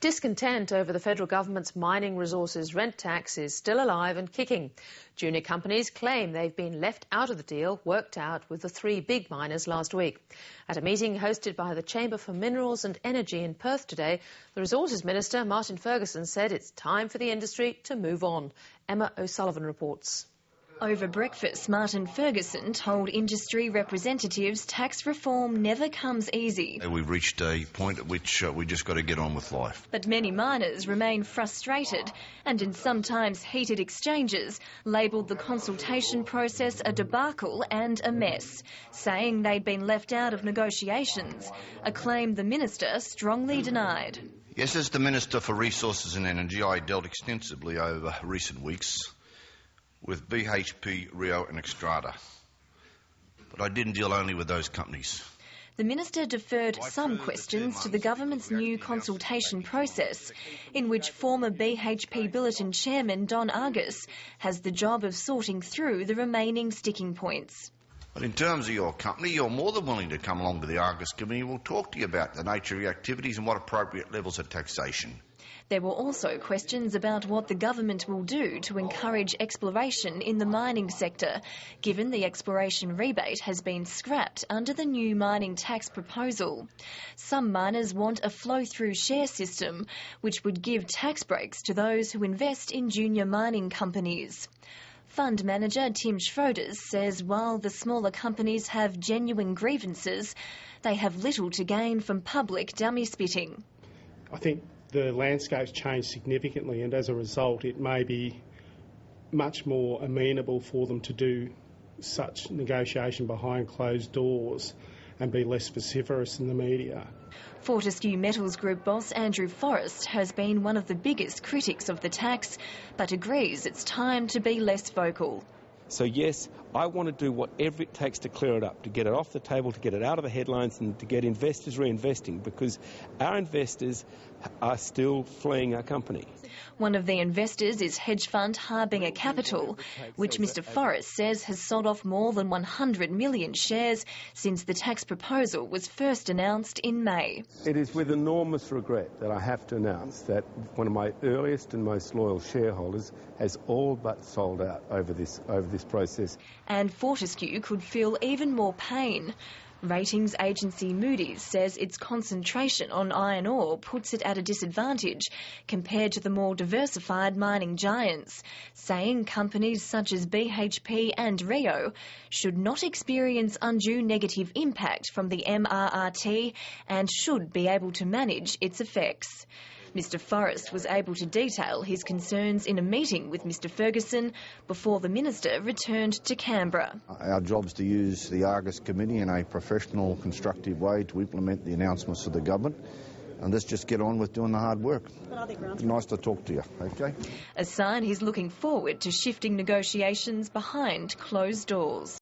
Discontent over the federal government's mining resources rent tax is still alive and kicking. Junior companies claim they've been left out of the deal worked out with the three big miners last week. At a meeting hosted by the Chamber for Minerals and Energy in Perth today, the Resources Minister Martin Ferguson said it's time for the industry to move on. Emma O'Sullivan reports. Over breakfast, Martin Ferguson told industry representatives tax reform never comes easy. We've reached a point at which we just got to get on with life. But many miners remain frustrated and in sometimes heated exchanges labelled the consultation process a debacle and a mess, saying they'd been left out of negotiations, a claim the minister strongly denied. Yes, as the Minister for Resources and Energy, I dealt extensively over recent weeks with BHP, Rio and Xstrata. But I didn't deal only with those companies. The minister deferred some questions to the government's new consultation process, in which former BHP Billiton chairman Don Argus has the job of sorting through the remaining sticking points. But in terms of your company, you're more than willing to come along to the Argus Committee. We'll talk to you about the nature of your activities and what appropriate levels of taxation. There were also questions about what the government will do to encourage exploration in the mining sector, given the exploration rebate has been scrapped under the new mining tax proposal. Some miners want a flow-through share system, which would give tax breaks to those who invest in junior mining companies. Fund manager Tim Schroders says while the smaller companies have genuine grievances, they have little to gain from public dummy spitting. I think the landscape's changed significantly, and as a result it may be much more amenable for them to do such negotiation behind closed doors and be less vociferous in the media. Fortescue Metals Group boss Andrew Forrest has been one of the biggest critics of the tax, but agrees it's time to be less vocal. So yes, I want to do whatever it takes to clear it up, to get it off the table, to get it out of the headlines and to get investors reinvesting, because our investors are still fleeing our company. One of the investors is hedge fund Harbinger Capital, which Mr Forrest says has sold off more than 100 million shares since the tax proposal was first announced in May. It is with enormous regret that I have to announce that one of my earliest and most loyal shareholders has all but sold out over this process. And Fortescue could feel even more pain. Ratings agency Moody's says its concentration on iron ore puts it at a disadvantage compared to the more diversified mining giants, saying companies such as BHP and Rio should not experience undue negative impact from the MRRT and should be able to manage its effects. Mr Forrest was able to detail his concerns in a meeting with Mr Ferguson before the minister returned to Canberra. Our job is to use the Argus Committee in a professional, constructive way to implement the announcements of the government, and let's just get on with doing the hard work. Nice to talk to you, okay? A sign he's looking forward to shifting negotiations behind closed doors.